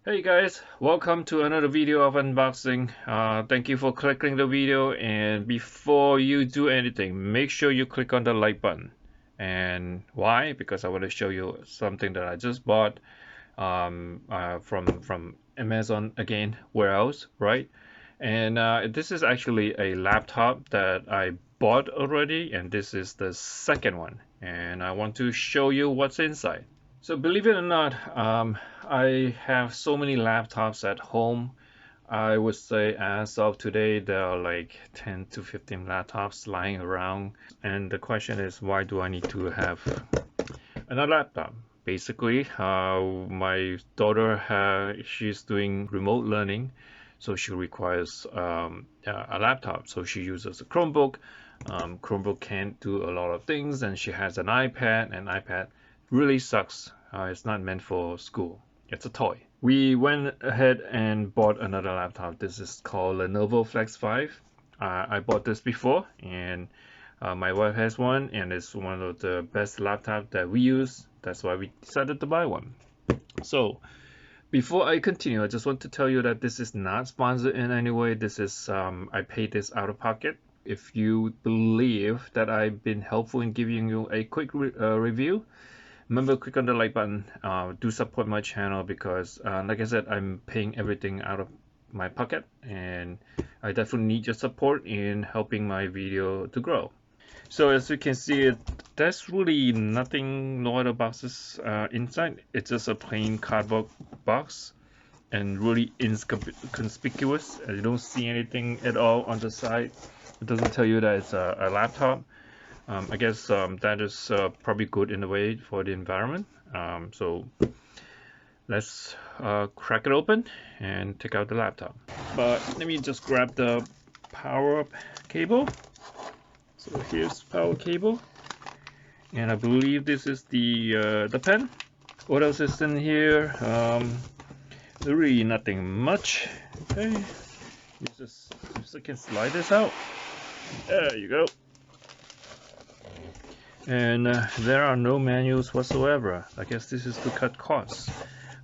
Hey guys, welcome to another video of unboxing. Thank you for clicking the video, and before you do anything, make sure you click on the like button. And why? Because I want to show you something that I just bought from Amazon again, warehouse, right? And this is actually a laptop that I bought already, and this is the second one. And I want to show you what's inside. So believe it or not, I have so many laptops at home. I would say as of today, there are like 10 to 15 laptops lying around. And the question is, why do I need to have another laptop? Basically, my daughter, she's doing remote learning, so she requires a laptop. So she uses a Chromebook. Chromebook can't do a lot of things, and she has an iPad, and iPad really sucks. It's not meant for school. It's a toy. We went ahead and bought another laptop. This is called Lenovo Flex 5. I bought this before, and my wife has one, and it's one of the best laptops that we use. That's why we decided to buy one. So before I continue, I just want to tell you that this is not sponsored in any way. This is I paid this out of pocket. If you believe that I've been helpful in giving you a quick review, remember, click on the like button. Do support my channel because, like I said, I'm paying everything out of my pocket, and I definitely need your support in helping my video to grow. So as you can see, there's really nothing, no other boxes inside. It's just a plain cardboard box and really inconspicuous. You don't see anything at all on the side. It doesn't tell you that it's a laptop. I guess that is probably good in a way for the environment. So let's crack it open and take out the laptop. But let me just grab the power up cable. So here's power cable, and I believe this is the pen. What else is in here? Really nothing much. Okay, you just can slide this out. There you go. And there are no manuals whatsoever. I guess this is to cut costs.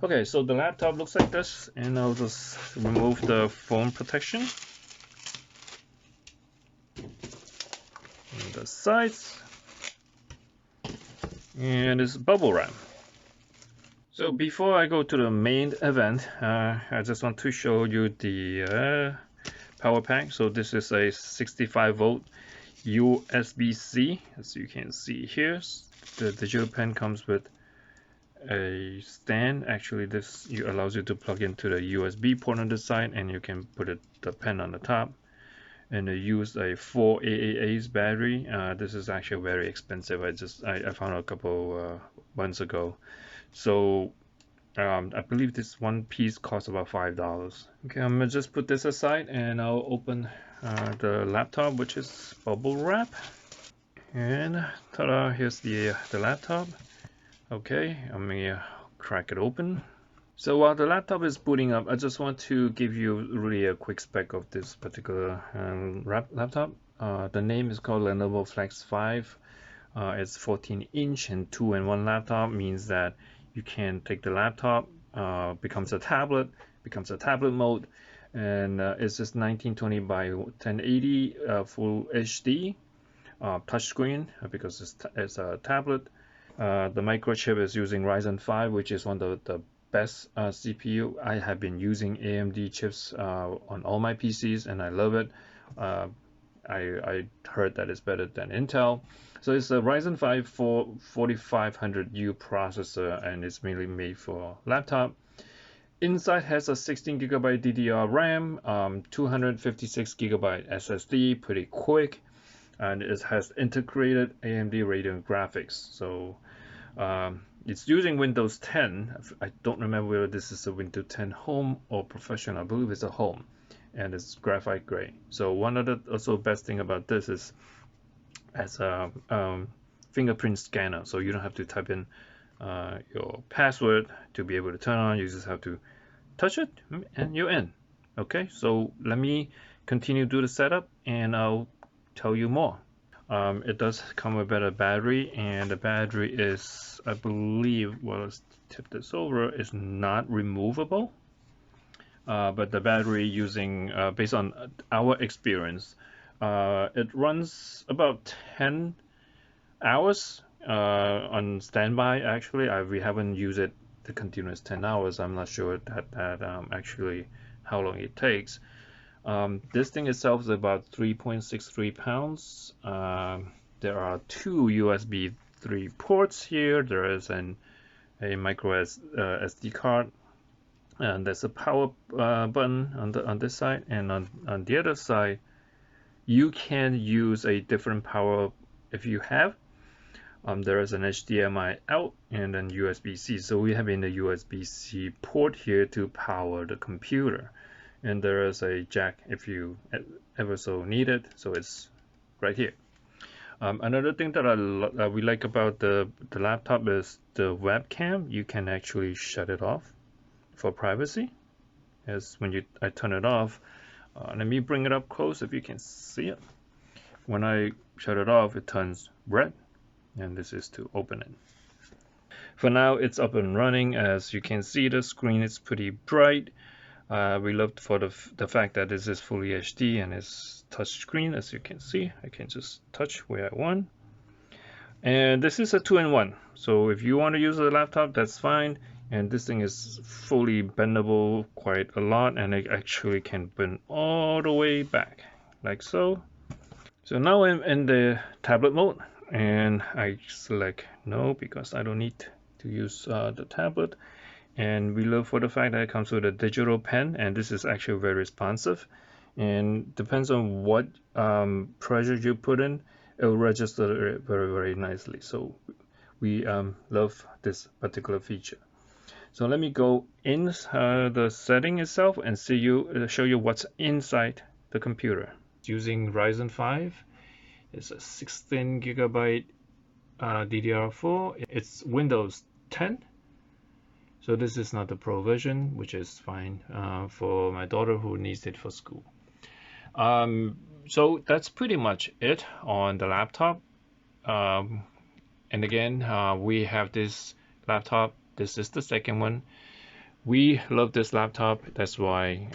Okay, so the laptop looks like this, and I'll just remove the foam protection. And the sides. And this bubble wrap. So before I go to the main event, I just want to show you the power pack. So this is a 65 volt USB-C, as you can see here. The digital pen comes with a stand. Actually, this allows you to plug into the USB port on the side, and you can put the pen on the top. And they use a 4 AAA's battery. This is actually very expensive. I found a couple months ago. So I believe this one piece costs about $5. Okay, I'm gonna just put this aside, and I'll open the laptop, which is bubble wrap. And ta-da! Here's the laptop. Okay, I'm gonna crack it open. So while the laptop is booting up, I just want to give you really a quick spec of this particular laptop. The name is called Lenovo Flex 5. It's 14-inch and 2-in-1 laptop, means that you can take the laptop, becomes a tablet mode, and it's just 1920 by 1080 full HD touchscreen because it's a tablet. The microchip is using Ryzen 5, which is one of the best CPU. I have been using AMD chips on all my PCs, and I love it. I heard that it's better than Intel. So it's a Ryzen 5 4500U processor, and it's mainly made for laptop. Inside has a 16GB DDR RAM, 256GB SSD, pretty quick, and it has integrated AMD Radeon graphics. So it's using Windows 10. I don't remember whether this is a Windows 10 Home or Professional. I believe it's a Home, and it's graphite gray. So one of the also best thing about this is as a fingerprint scanner, so you don't have to type in your password to be able to turn on. You just have to touch it, and you're in. Okay, so let me continue to do the setup, and I'll tell you more. It does come with a better battery, and the battery is, I believe, well, let's tip this over, is not removable. but the battery using based on our experience, it runs about 10 hours on standby. Actually, we haven't used it the continuous 10 hours. I'm not sure that actually how long it takes. This thing itself is about 3.63 pounds. There are two USB 3 ports here. There is a micro SD card, and there's a power button on this side, and on the other side you can use a different power if you have. There is an HDMI out and then USB-C. So we have in the USB-C port here to power the computer, and there is a jack if you ever so need it. So it's right here. Another thing that we like about the laptop is the webcam. You can actually shut it off for privacy. As when I turn it off, let me bring it up close if you can see it. When I shut it off, it turns red, and this is to open it. For now, it's up and running. As you can see, the screen is pretty bright. We love for the fact that this is fully HD and it's touch screen. As you can see, I can just touch where I want. And this is a 2-in-1. So if you want to use a laptop, that's fine. And this thing is fully bendable quite a lot, and it actually can bend all the way back like so. So now I'm in the tablet mode, and I select no because I don't need to use the tablet. And we look for the fact that it comes with a digital pen, and this is actually very responsive, and depends on what pressure you put in, it will register it very nicely. So we love this particular feature. So let me go in the setting itself and show you what's inside the computer. Using Ryzen 5, it's a 16 gigabyte DDR4. It's Windows 10. So this is not the Pro version, which is fine for my daughter who needs it for school. So that's pretty much it on the laptop. And again, we have this laptop. This is the second one. We love this laptop. That's why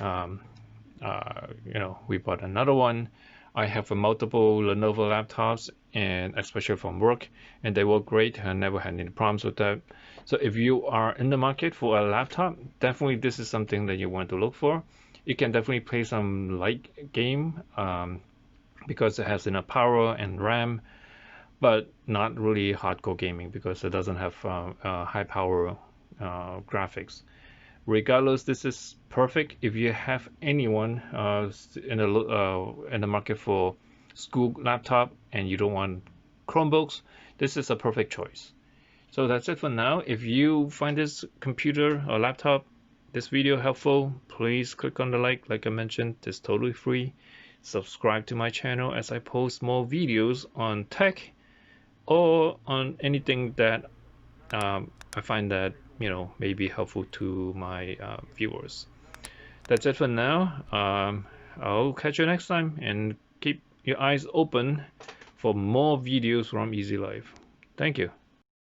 we bought another one. I have multiple Lenovo laptops, and especially from work, and they work great. I never had any problems with that. So if you are in the market for a laptop, definitely this is something that you want to look for. You can definitely play some light game because it has enough power and RAM, but not really hardcore gaming because it doesn't have high power graphics. Regardless, this is perfect if you have anyone in the market for school laptop and you don't want Chromebooks. This is a perfect choice. So that's it for now. If you find this computer or laptop, this video helpful, please click on the like I mentioned. It's totally free. Subscribe to my channel as I post more videos on tech or on anything that I find that may be helpful to my viewers. That's it for now. I'll catch you next time, and keep your eyes open for more videos from Easy Life. Thank you.